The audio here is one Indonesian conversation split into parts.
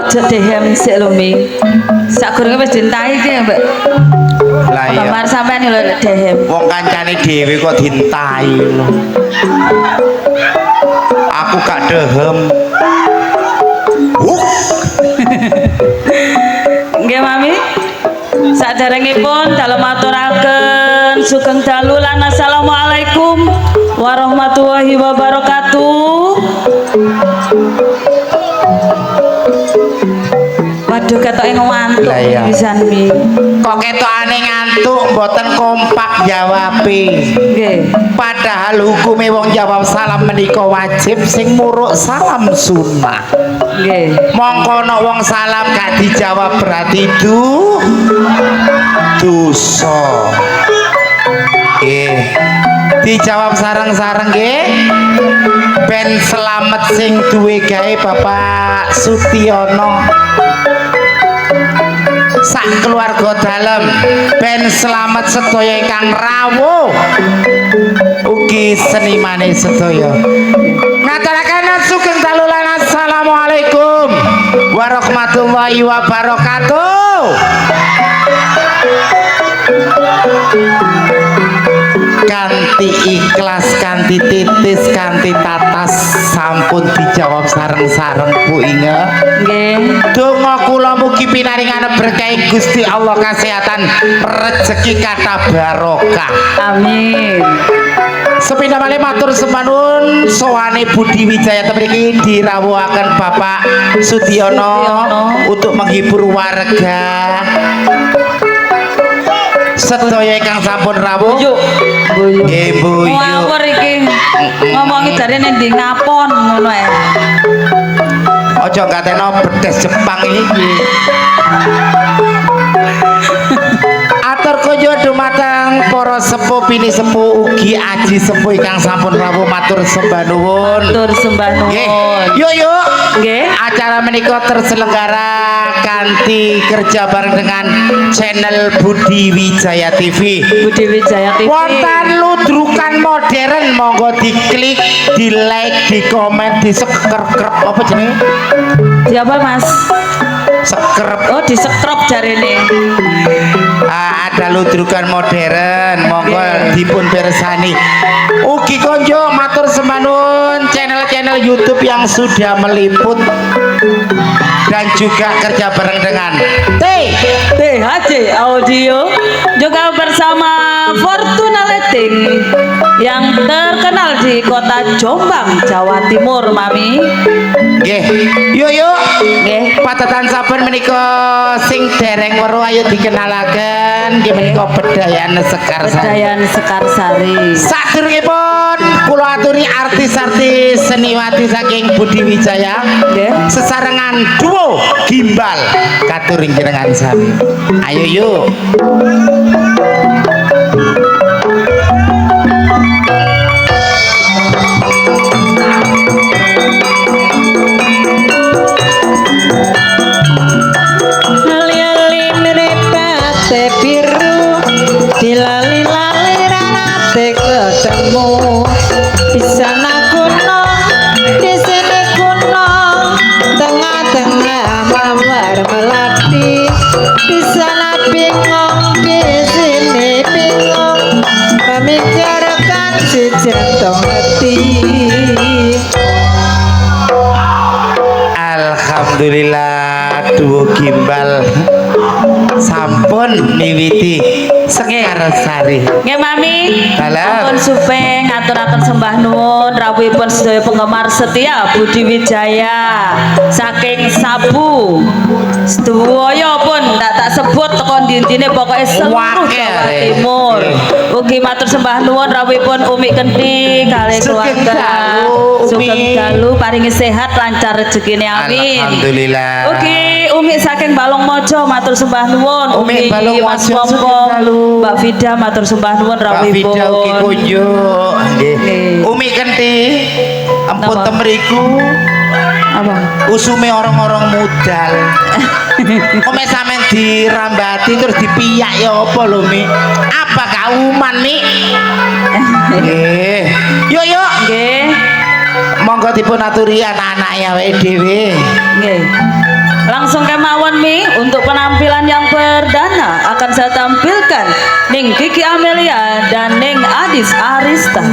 Aja dehem sik lho Mi. Sakgurunge wis dintahi iki, Mbak. Lah iya. Kamar sampean lho dehem. Wong kancane dhewe kok dintahi lho. Aku gak dehem. Nggih, Mami. Saderengipun dalem aturaken sugeng dalu lan assalamualaikum warahmatullahi wabarakatuh. Waduh ketoke ngantuk pisan Mi. Kok ketokane ngantuk mboten kompak jawabe. Nggih. Padahal hukume wong jawab salam menika wajib, sing muruk salam sunnah. Nggih. Mongko ana wong salam gak dijawab berarti dosa. Nggih. Dijawab sareng-sareng nggih. Ben selamat sing duwe gawe Bapak Sutiono. Sak keluarga dalem ben selamat sedaya ingkang rawuh ugi senimane sedaya ngaturaken sugeng dalu lan assalamualaikum warahmatullahi wabarakatuh. Kanthi ikhlas, kanthi titis, kanthi tatas sampun dijawab sareng-sareng Bu Inge. Nggih. Donga kula mugi pinaringan berkah Gusti Allah kesehatan, rezeki kata barokah. Amin. Sepindah malih matur sembah nuwun sowane Budi Wijaya mriki dirawuhaken Bapak Sutiono untuk menghibur warga. Sedaya ingkang sampun rawuh. Boyo. Nggih, Boyo. Ngawur iki. Ngomongi jarene ndi ngapon ngono ae. Aja kateno bedes Jepang iki. Atur kunjuk dumateng para sepuh bini sepuh ugi aji sepuh ingkang sampun rawuh matur sembah nuwun. Matur sembah nuwun. Yuk. Nggih. Acara menika terselenggara kanthi kerja bareng dengan channel Budi Wijaya TV. Budi Wijaya TV. Wonten ludrukan modern, monggo diklik, di like, di komen, di sekrep apa jenenge? Siapa Mas? Sekrep. Oh di sekrop jarene. Ada ludrukan modern, monggo dipun pirsani. Ugi konjo matur sembah nuwun channel-channel YouTube yang sudah meliput dan juga kerja bareng dengan THJ Audio juga bersama Fortuna Lighting yang terkenal di kota Jombang, Jawa Timur, Mami. Nggih. Yuk. Nggih. Patetan saben menika sing dereng weruh ayo dikenalaken nggih menika Bedayan Sekarsari. Bedayan Sekarsari. Sadurungipun kula aturi artis-artis seniwati saking Budi Wijaya. Nggih. Sesarengan duo gimbal katuring jenengan sami. Ayo yuk. Dilali-lali ranate ketemu di sana kuno, di sini kuno, tengah-tengah mawar melati, di sana bingung di dipun miwiti Sekar Sari. Nggih Mami, Dalam. ampun supeng aturaken sembah nuwun rawuhipun sedaya penggemar setia Budi Wijaya saking Sabu. Sedaya pun tak sebut teko ndi-ndine pokoke seluruh Jawa Timur. Ugi matur sembah nuwun rawuhipun Umi Kenti kalih Sugeng keluarga. dalu, Umi. Sugeng dalu paringi sehat lancar rezekine amin. Alhamdulillah. Ugi Umi saking Balong Mojo matur sembah nuwun. Umi Balong Mas Mojo, Pompong, sugeng dalu. Mbak Vida matur sembah nuwun Mbak Vida ugi rawuhipun. kunjuk. Nggih. Nggih. Umi Kenti empun Napa? temriku Apa? usume orang-orang modal. Ome sampean dirambati terus dipiyak ya apa lho Mi? Apa kauman Mi? Nggih. Yuk yuk. Nggih. Monggo dipun aturi anak-anak ya wae dhewe. Nggih. Langsung kemawon Mi untuk penampilan yang perdana akan saya tampilkan Ning Kiki Amelia dan Ning Adis Arista.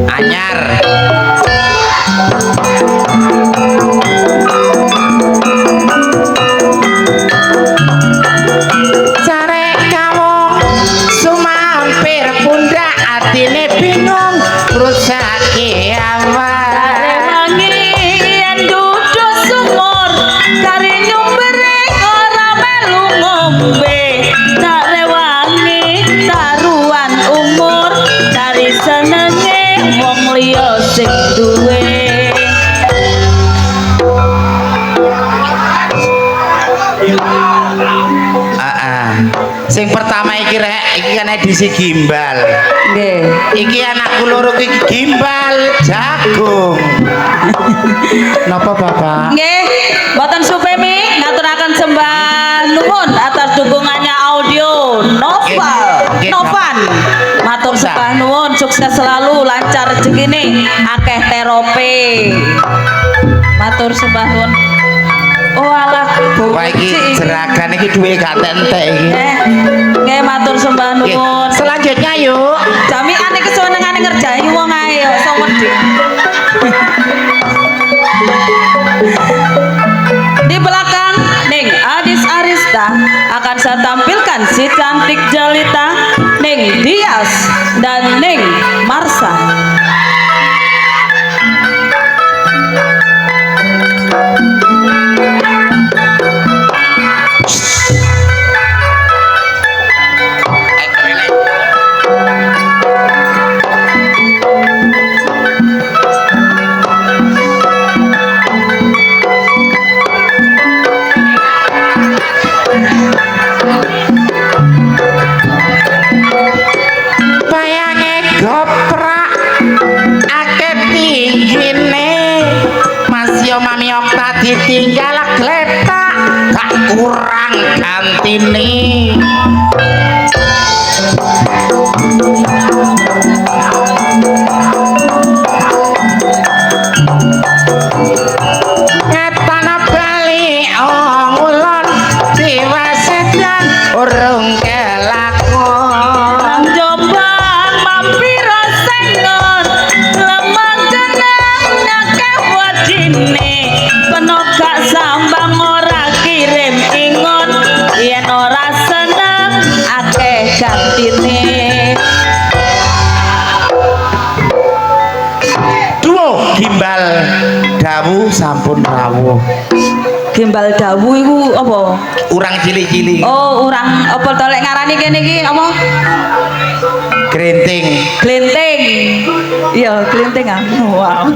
Anyar. Carek kamu sumampir pundak atine bingung rusake awak. Wangi yen duduk sumur kari nyumbere ora melu ngombe. Tak rewangi taruhan umur kari senenge wong liya sing duwe. Sing pertama iki rek, iki kan edisi gimbal. Nggih. Iki anakku loro iki gimbal jagung. Napa Bapak? Nggih, mboten supemi ngaturaken sembah nuwun atas dukungannya audio Noval. Nggih, Novan. Matur sembah nuwun, sukses selalu, lancar rezekine, akeh terope. Matur sembah nuwun. Oh alah, Wah iki jeragan iki duwe gak entek iki. Nggih matur sembah Nggih, nuwun. selanjutnya yuk. Jamiane kesenengane ngerjani wong ae ya iso wedi. Di belakang Ning Adis Arista akan saya tampilkan si cantik jelita Ning Dias dan Ning Marsa. Bayange goprak akeh tinggine. Mas yo Mami Okta ditinggal gletak gak kurang gantine. Ngetana bali ngulon diwasedan urung kelakon. Jombang mampir sengon lemang jeneng nyake wajine penogak sambang ora kirim ingon yen ora seneng akeh gantine. Duo gimbal dawu sampun rawuh. Gimbal dawu iku apa? Urang cilik-cilik. Oh, urang apa to lek ngarani kene iki apa? Grenting. Glenting. Iya, glenting ah. Wow.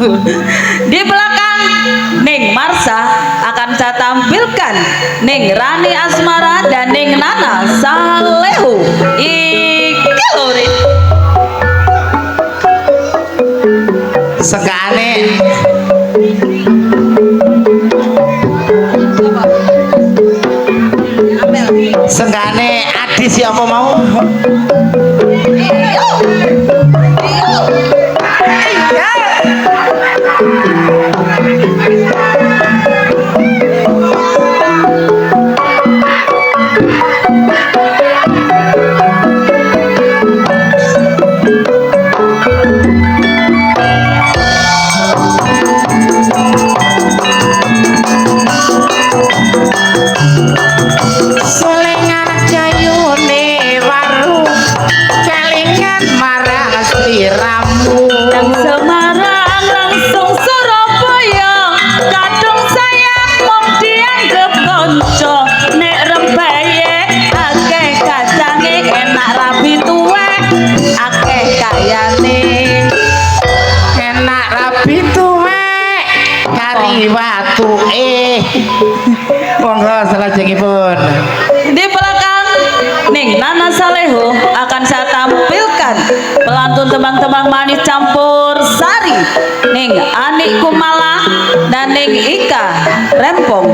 Di belakang Ning Marsa akan saya tampilkan Ning Rani Asmara dan Ning Nana Salehu. Iki lho, Rin. Sekane Senggane Adis siapa mau? Yo. Semarang sliramu. Nang Semarang langsung Surabaya kadung sayang mung dianggep kanca nek Rembaye akeh kacange enak rabi tuwe akeh kayane Enak rabi tuwek kari watuke. Monggo salajengipun. di belakang ning Nana Saleho akan saya tampilkan pelantun tembang-tembang manis campur sari ning Anik Kumala dan ning Ika Rempong.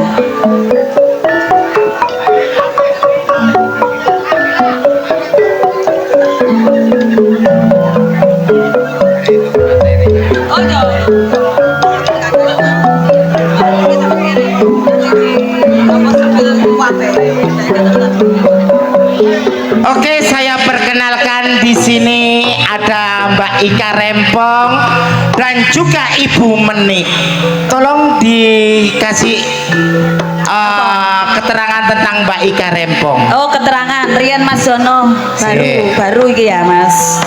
Oke, saya perkenalkan di sini ada Mbak Ika Rempong dan juga Ibu Menik. Tolong dikasih keterangan tentang Mbak Ika Rempong. Oh, keterangan Rian Mas Jono Sik. baru iki ya Mas.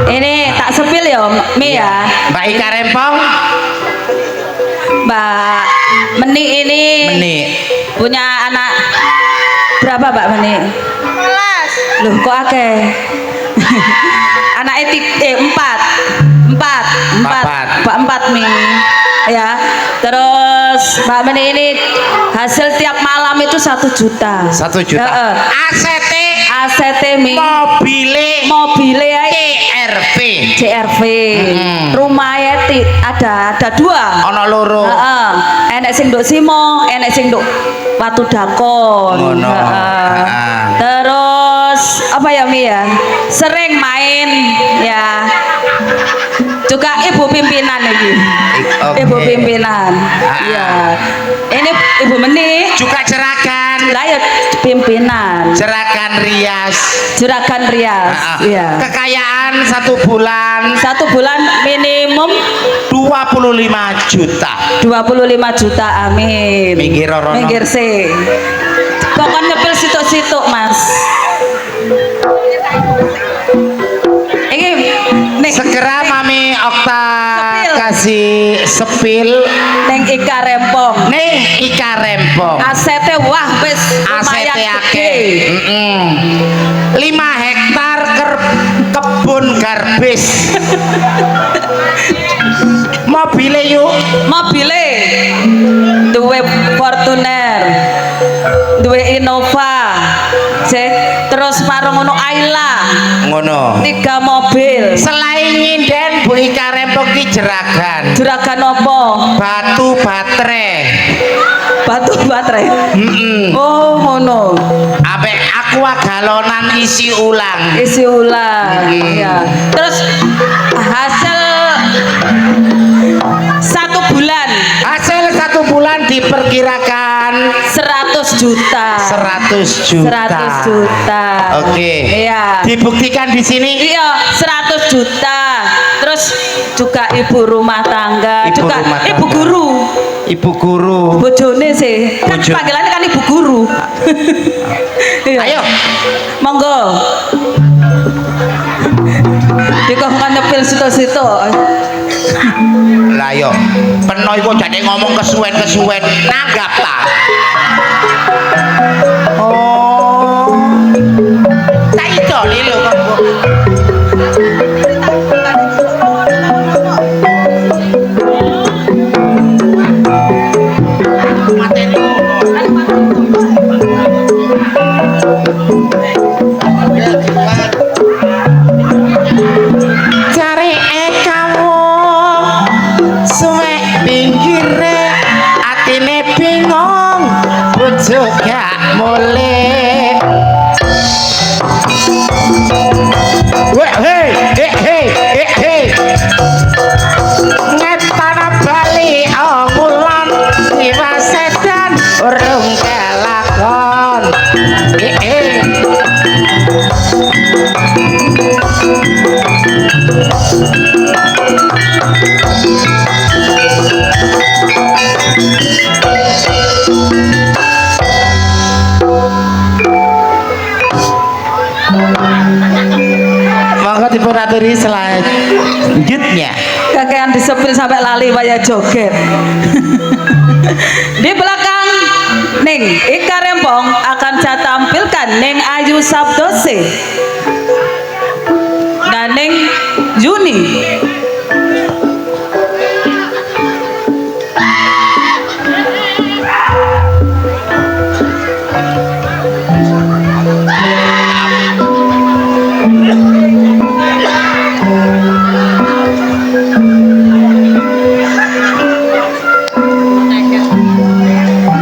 Ini tak sepil ya Mi ya. Mbak Ika Rempong, Mbak Meni ini Menik. punya anak berapa Mbak Meni? 11. Loh kok akeh? Anak empat Mi ya. Terus Mbak Meni ini hasil tiap malam itu 1 juta. 1 juta. ACT Mi mobile ae CRV. Rumahnya ada 2. Ono loro. Heeh. Enek sing nduk Simo, enek sing nduk Watu Dakon. Ngono. Heeh. Terus apa ya Mi ya? Sering main ya. Juga ibu pimpinan ini. Oke. Ibu pimpinan. Iya. Ini Ibu Meni. Juga Jeragan. Lah ya pimpinan. Jeragan Rias. Juragan Rias. Iya. Kekayaan 1 bulan 1 bulan minimum 25 juta. 25 juta, amin. Minggir, Rono. Minggir sih. Kok kan nyepil situk-situk Mas. Ini nih Segera Mami Okta Sepil. kasih sepil neng Ika Rempong. ning Ika Rempong. ACT wah wis lumayan ACT gede. 5 hektar kebun garbis. Mobile yuk. Mobile duwe Fortuner, duwe Innova, terus marung ngono Ayla, Ngono. 3 mobil. Selain nyinden Bu Ika Rempong ki jeragan. Juragan opo? Batu baterai. Batu baterai. Oh, ngono. Ambek aqua galonan isi ulang. Isi ulang. Ya. Terus hasil 1 bulan Hasil 1 bulan diperkirakan 100 juta. 100 juta. 100 juta. Oke. Iya. Dibuktikan di sini. Iya, 100 juta. Terus juga ibu rumah tangga, Ibu juga rumah ibu tangga. guru. Ibu guru. Bojone sih. Kan Bojo. panggilannya kan ibu guru. Iya. Ayo. Monggo. Dikon kan nyepil situ-situ. Lah yo, peno iku jane ngomong kesuwen-kesuwen nanggap ta. Oh. Tak iso lho kok. Cari kamu suwe pinggire atine bingung aturi selanjutnya. kakean disepil sampai lali waya joget. Di belakang Ning Ika Rempong akan saya tampilkan Ning Ayu Sabdose dan Ning Juni.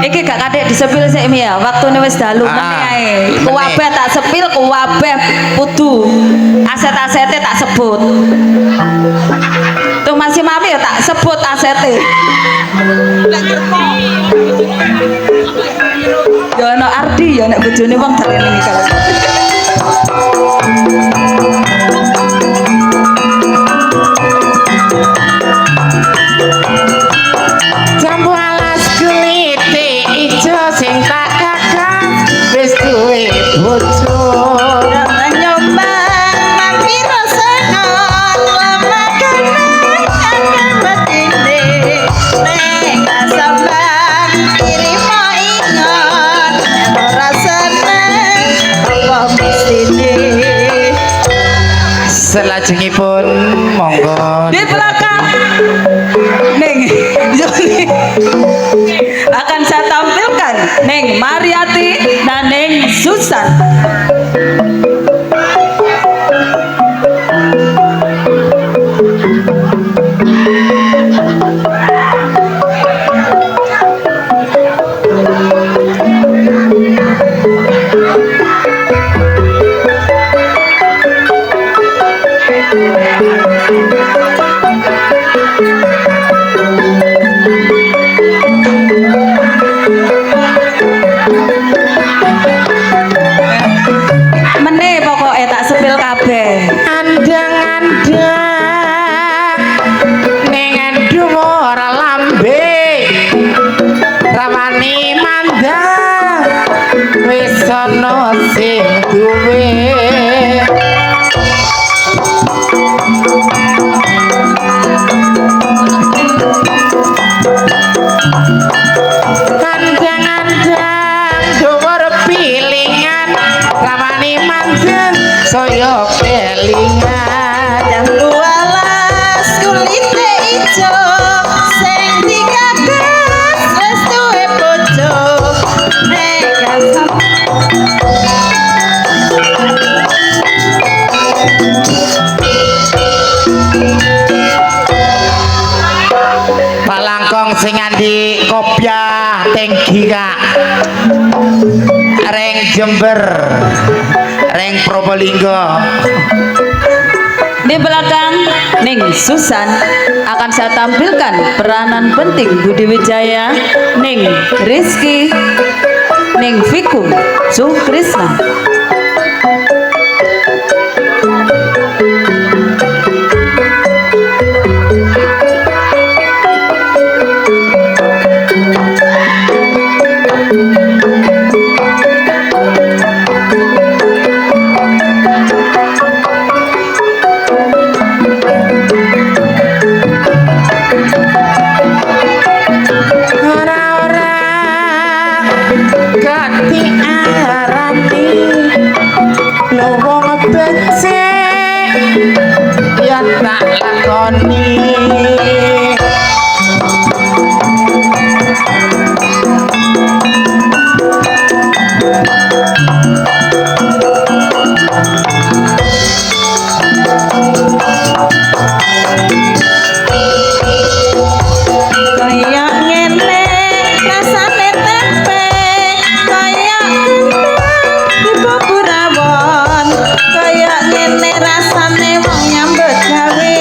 Iki gak kadek disepil sik mi ya, waktune wis dalu meneh ae. Kuwabeh tak sepil, kuwabeh kudu aset-asete tak sebut. Tuh masih mami ya tak sebut asete. Ya ono Ardi ya nek bojone wong dalem iki kalau. Jambu alas kulite ijo sing tak kakak wis duwe bojo. Selajengipun monggo Di belakang Ning Joni akan saya tampilkan Ning Mariati dan Ning Susan. Meneh pokoknya tak sepil kabeh. andang-andang ning dhuwur lambe rawani mandang wis ana sing duwe. Andang-andang dhuwur pilingan rawani mandang saya kelingan. Jambu alas kulite ijo sing dikagas wis duwe bojo nek kasam Palangkong sing andi kopiah tenggi kak reng Jember reng Probolinggo. Di belakang Ning Susan akan saya tampilkan peranan penting Budi Wijaya, Ning Rizky, Ning Vikum, Sukrisna. Ora-ora ganti arani lho wong becik ya tak lakoni. kaya ngene rasane tempe kaya ngene dibubur rawon kaya ngene rasane wong nyambut gawe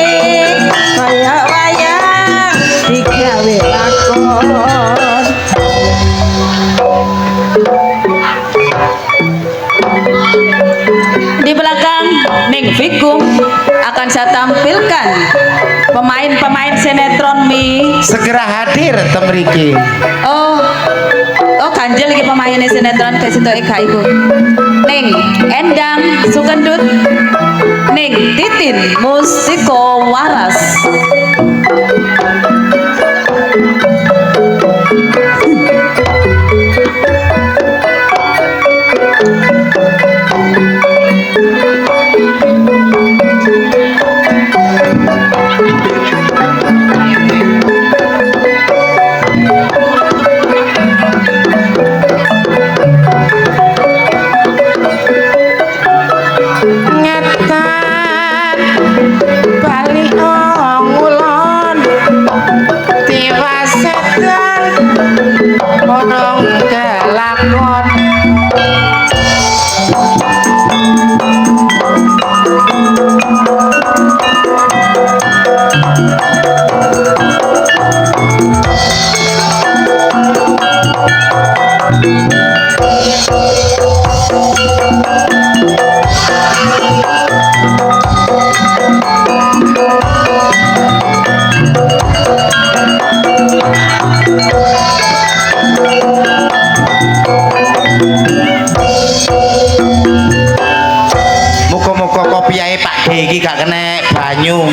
kaya wayang digawe lakon. Di belakang Ning Vikum akan saya tampilkan pemain-pemain sinetron Mi. Segera hadir temriki. Oh ganjel iki pemainnya sinetron ke situ Eka iku. Ning Endang Sukendut, Ning Titin, Udin Mustiko Waras. Ngetan bali ngulon tiwa sedan orang kelakon muka-muka kopiahe Pak D iki gak kena banyu.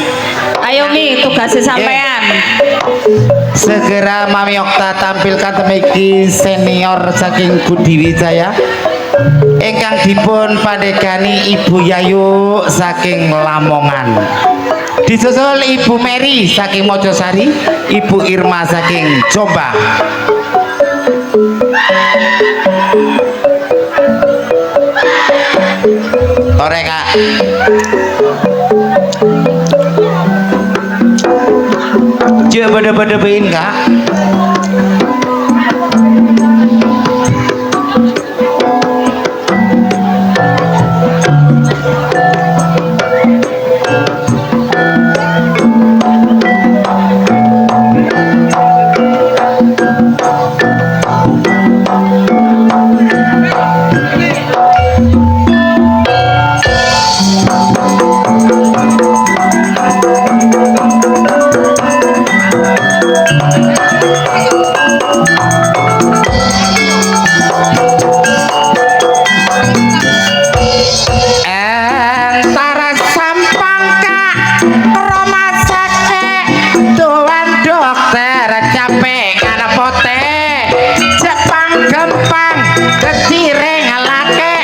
Ayo Mi, tugasnya sampean. Segera Mami Okta tampilkan temeki senior saking Budi Wijaya ingkang dipun pandegani Ibu Yayu saking Lamongan. Disusul Ibu Mary saking Mojosari, Ibu Irma saking Jombang. Tore Kak. Cek pada-padain Kak. Entara sampang Kak Roma sake tuan dokter capek kana pote Jepang gempang ketire ngalake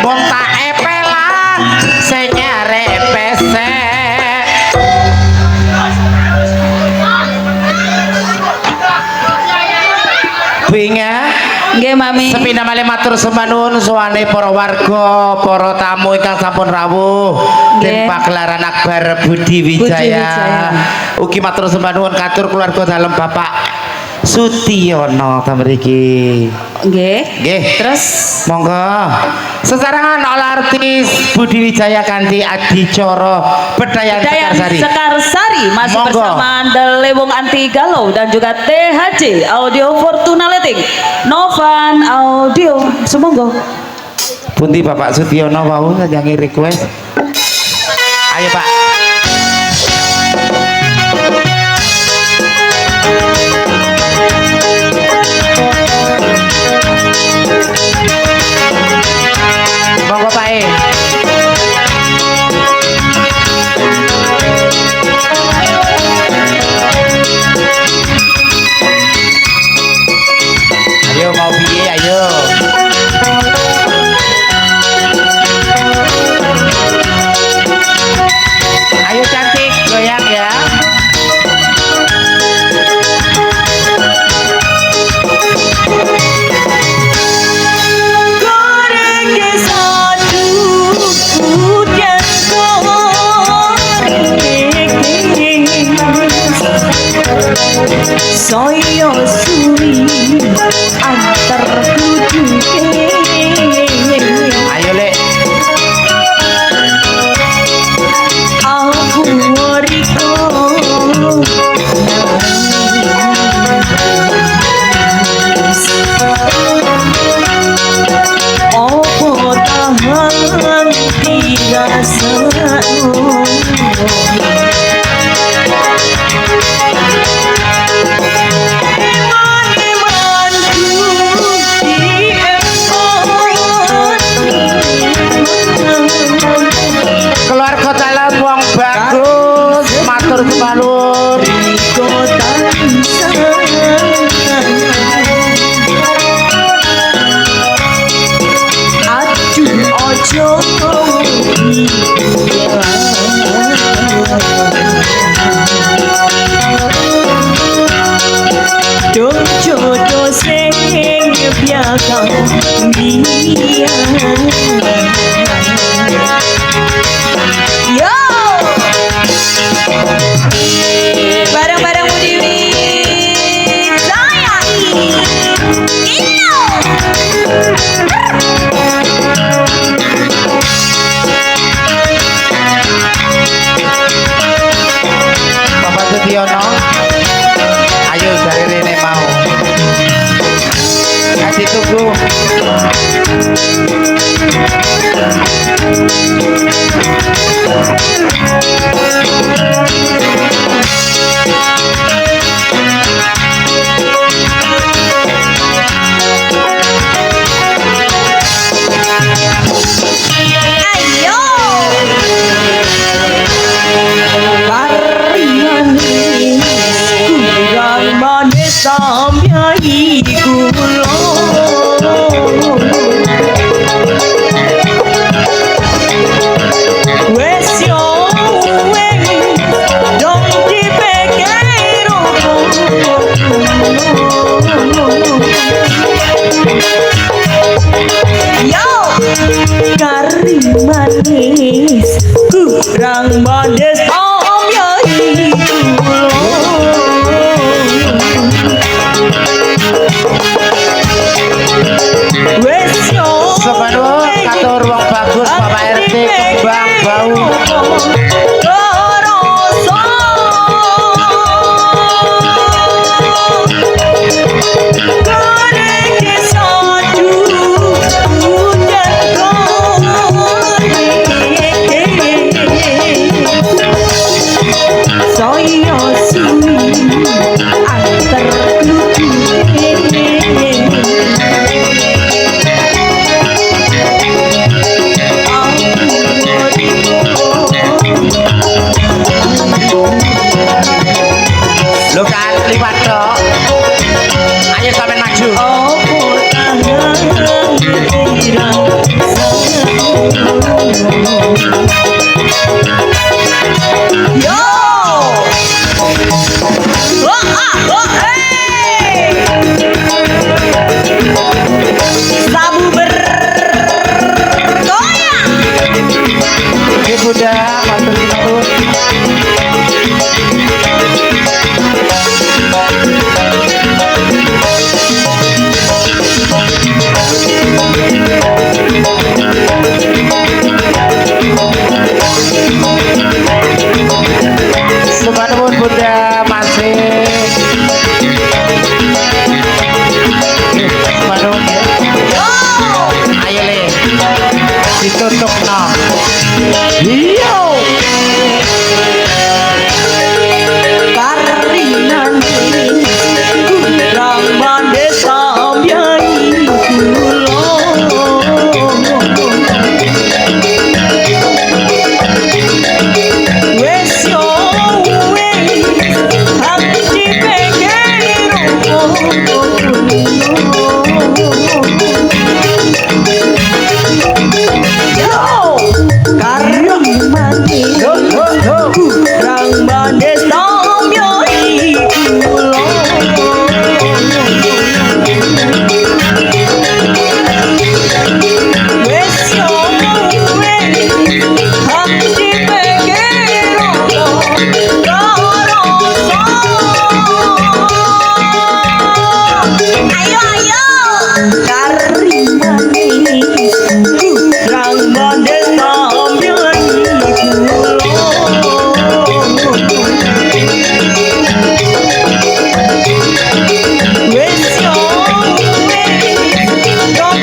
wong tak epelan senyare pese binga. Nggih Mami. Sepindah malih matur sembah nuwun suwane para warga, para tamu ingkang sampun rawuh Nggih. den pagelaran Akbar Budi Budi Wijaya. Wijaya. Ugi matur sembah nuwun katur keluarga dalem Bapak Sutiono ta mriki. Nggih. Nggih. Terus Monggo. Sesarengan oleh artis Budi Wijaya kanthi adicara Bedayan Dayan Sekarsari. Sekarsari masih Monggo. bersama Lewung Anti Galau dan juga THC Audio Fortuna Lighting, Novan Audio. Semoga. Pundi Bapak Sutiono wau njangi request. Ayo Pak. Monggo Pak E. Ayo mau piye ayo. Ayo cantik goyang ya. Soyo suri antar kuduke. Ayo Lek. Aku wariko opo tahan dirasakno. Keluarga dalam wong nangis kurang bandes om yai wes yo Semanun katur wong bagus Bapak RT Kembang Bau. Saya suwi antar Lo kan liwat dok. Ayo sampean maju. Yo! Hey! Sabu bergoyang. Oke Bunda, matur nuwun. Semanun Bunda masih. Semanun ya. Ayo le. Ditutup no. Iyo. Karinan kurang bandes samyai wes yo wes hati pengen yo karang manis kurang bandes samyai wes yo wes hati pengen ayo ayo kari manis kurang bandes samyai wes yo wes hati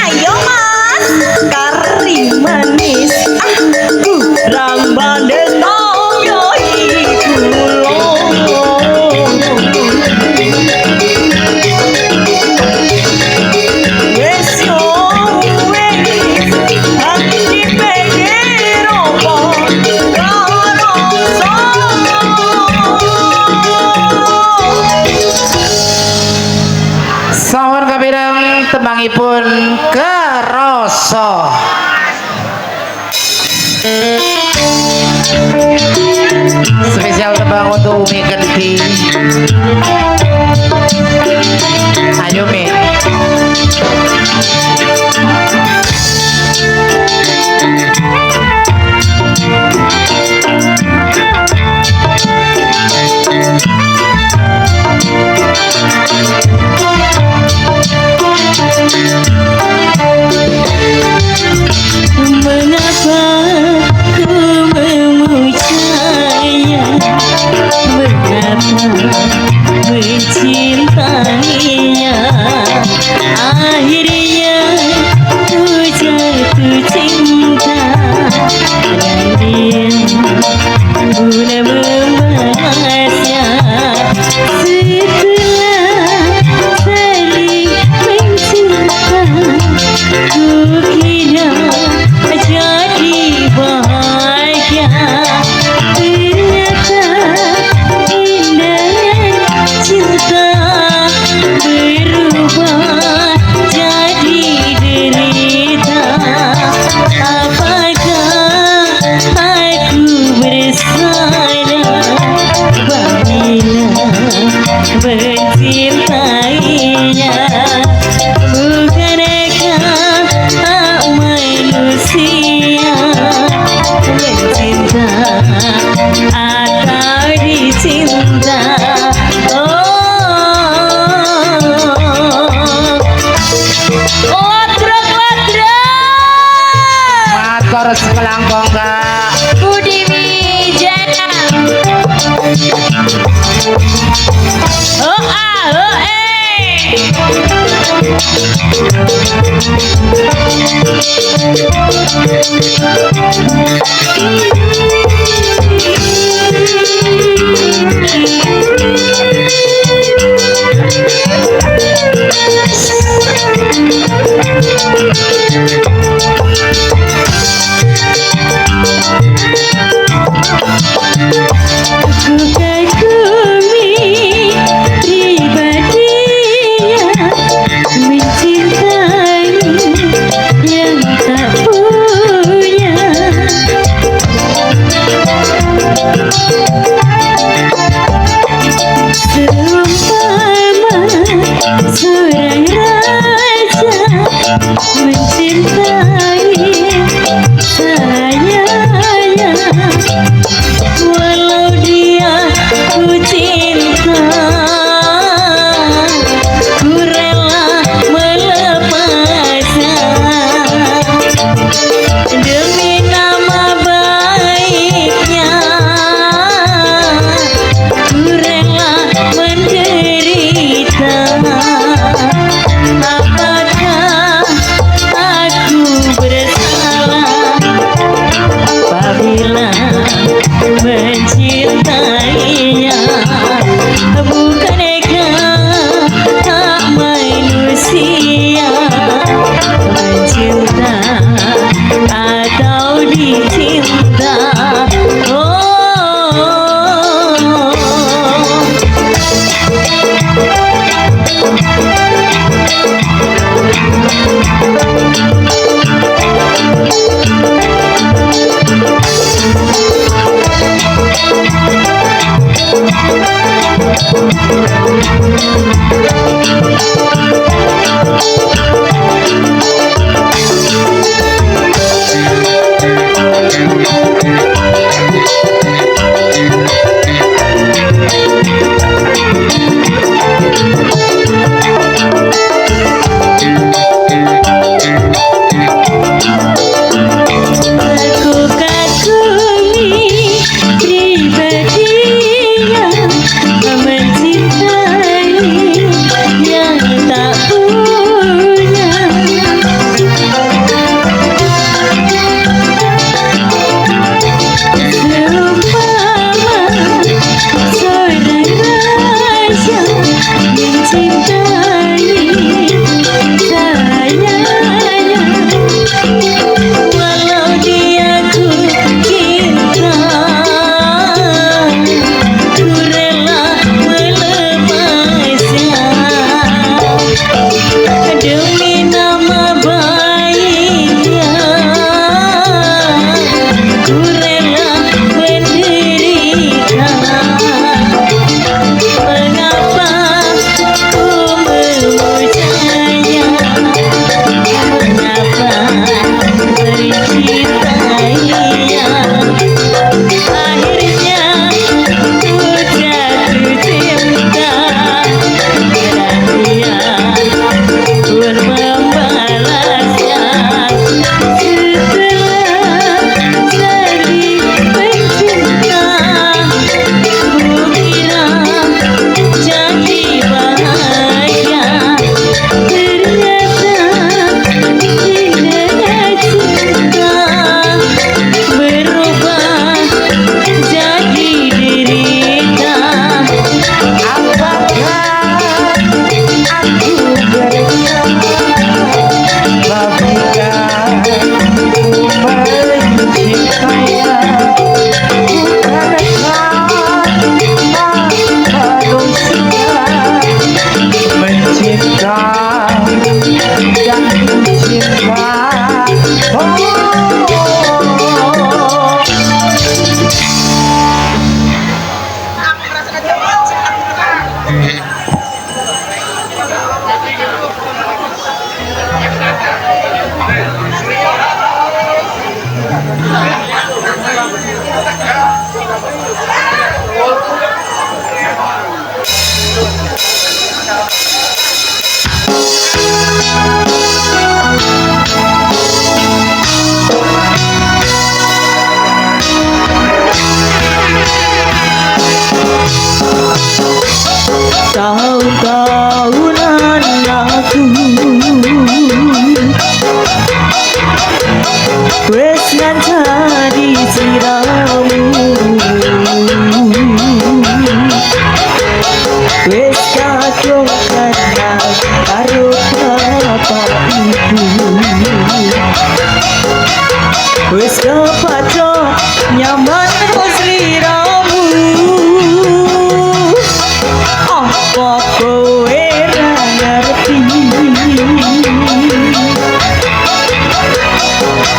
ayo mas kari manis kurang bandes samyai wes yo wes hati pengen Sawon kapireng tembangipun kerasa. Spesial tembang untuk Umi Genti. Ayo Mi. mengapa ku memujinya mengapa mencintainya akhirnya ku jatuh cinta dengan dia guna membalasnya setelah saling mencinta ku kira jadi bahagia ternyata indah cinta mencintainya bukankah manusia mencinta atau dicinta. Matur sekelangkong Kak. Budi Wijaya. Oh ah, oh Ku kagumi pribadinya mencintai yang tak punya. Seumpama seorang raja mencintai sayanya, walau dia ku cinta, ku rela melepasnya demi nama baiknya, ku rela menderita. Apakah aku bersalah apabila mencintainya? Bukankah manusia mencinta atau dicinta? Aku kagumi pribadinya mencintai tahun-tahunan aku wes ngancani siramu wes kacung kenal karo bapak ibu wes kepaco nyaman sliramu apa kowe ra ngerti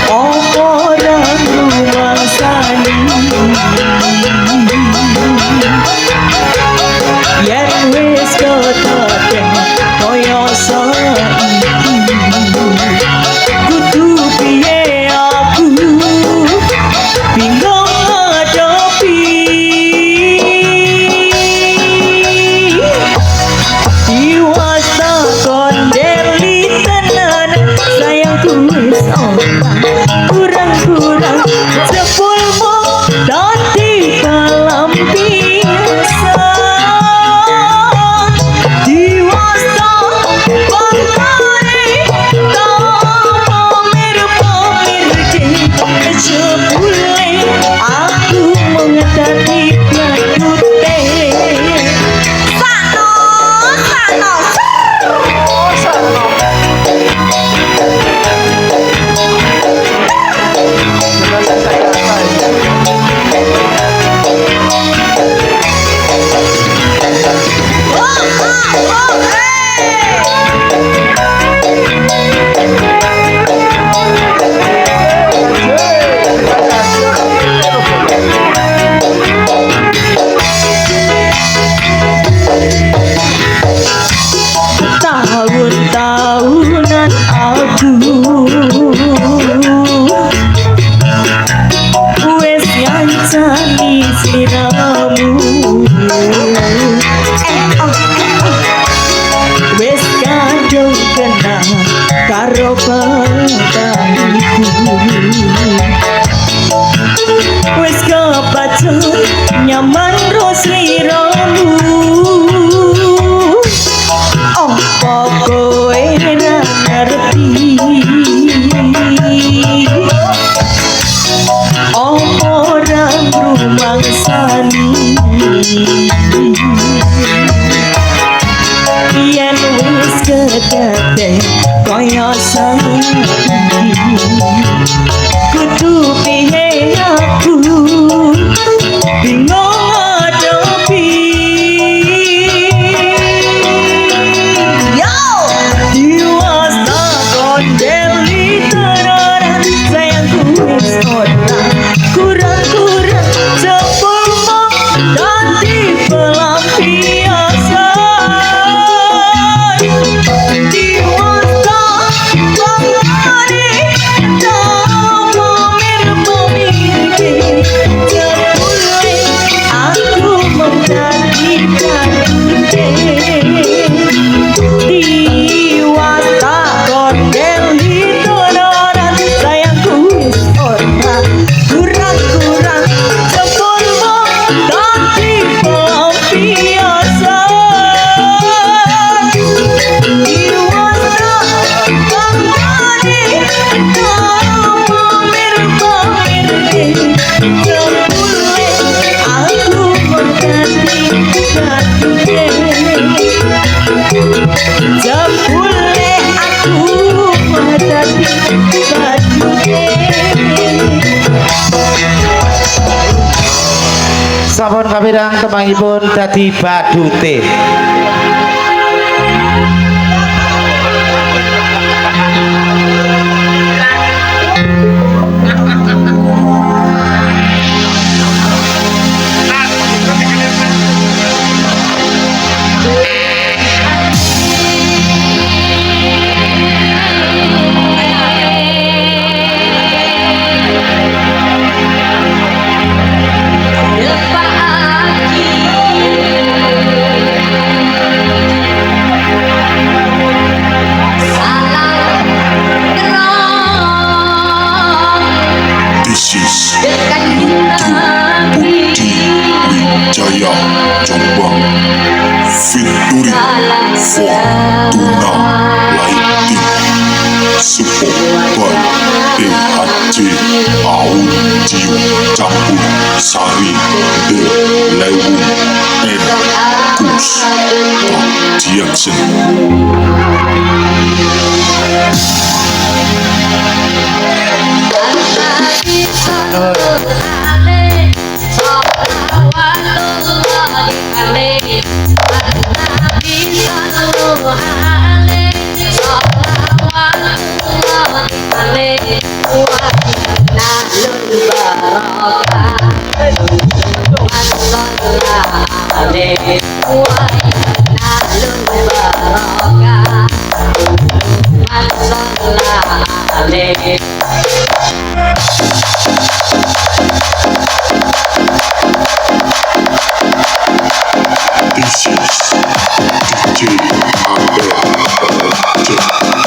apa ora rumangsani yen wis keteken kaya saiki kudu piye aku bingung ngadepi diwasta kondeli tenan sayangku wis kurang-kurang sepulmu dadi pelampiasan diwasta pangane pamir-pamir sepule aku mengetati platute sano tahun-tahunan aku wes ngancani sliramu wes kadung kenal karo bapakku wes kepacu nyaman ro sliramu apa kowe ra ngerti apa ora rumangsani yen wis kedate kaya saiki kudu piye aku bingung ngadepi diwasta kondeli tenan sayangku wis ora kurang-kurang sepulmu dadi pelampiasan diwasta pangane pamir-pamir sepule aku menjadi kadute diwasta kondeli tenan sayangku wis ora kurang-kurang sepulmu dadi pelampiasan diwasta pangane pamir-pamir sepule aku menjadi kadute sepule aku menjadi kadute sampun kapirang temangipun dadi badute Fortuna Lighting Sponsor PHC Audio Campur Sari The Lewung and Gus Jackson. This is DJ Abel Project.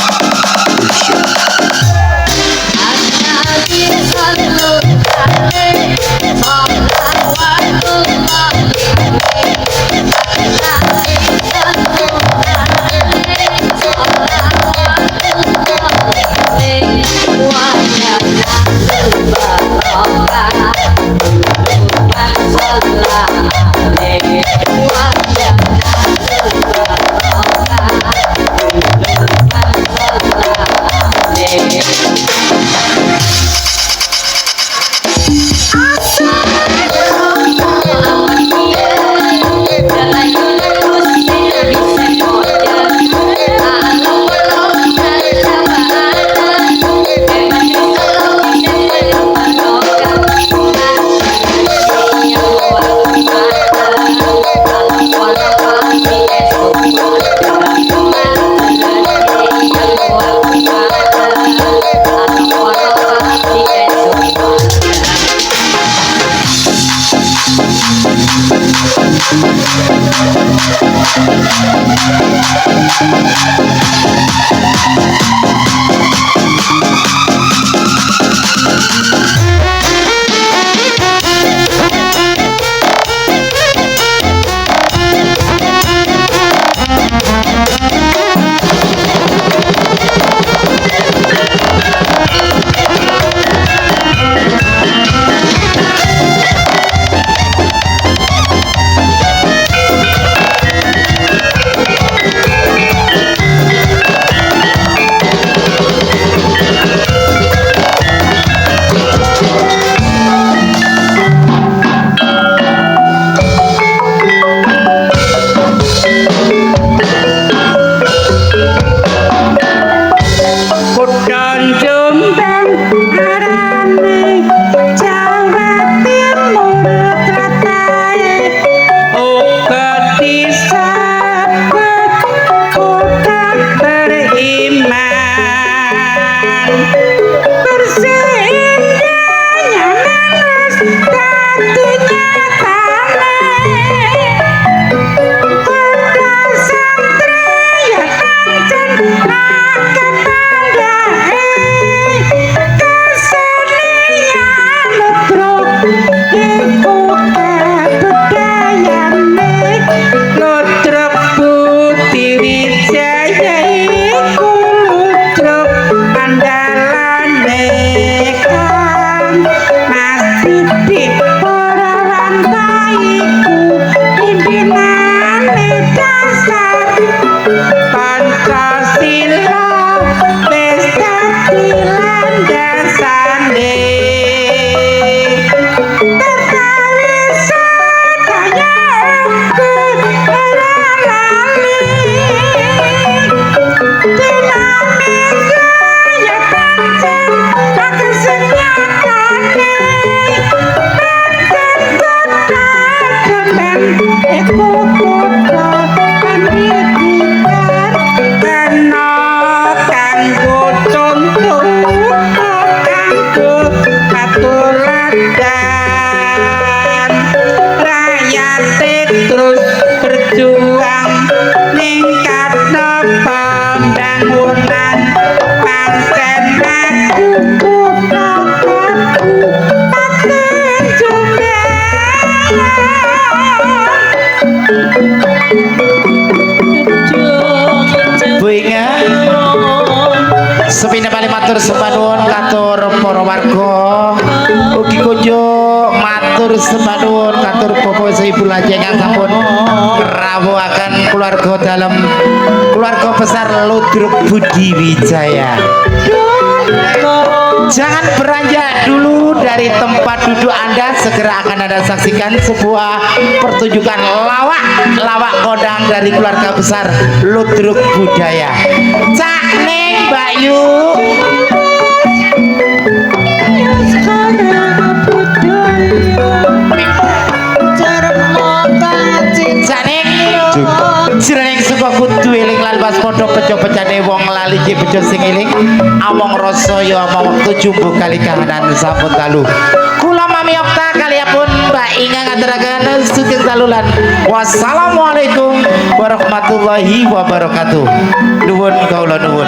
sepine malih matur sembah nuwun katur para warga. Ugi kunjuk matur sembah nuwun katur Bapak Ibu lajeng yang sampun rawuhaken keluarga dalam keluarga besar Ludruk Budi Wijaya. Jangan beranjak dulu dari tempat duduk Anda, segera akan Anda saksikan sebuah pertunjukan lawak kondang dari keluarga besar Ludruk Budaya. Cak Neng Mbak Yu. Cak Neng jroning suka kudu eling lan pas padha peco-pecane wong lali ki bejo sing eling among rasa ya among tujumbuh kali kahanan sampun dalu. Kula Mami Okta kalihapun Mbak Inga ngaturaken sugeng dalulan. Wassalamualaikum warahmatullahi wabarakatuh. Nuwun kawula nuwun.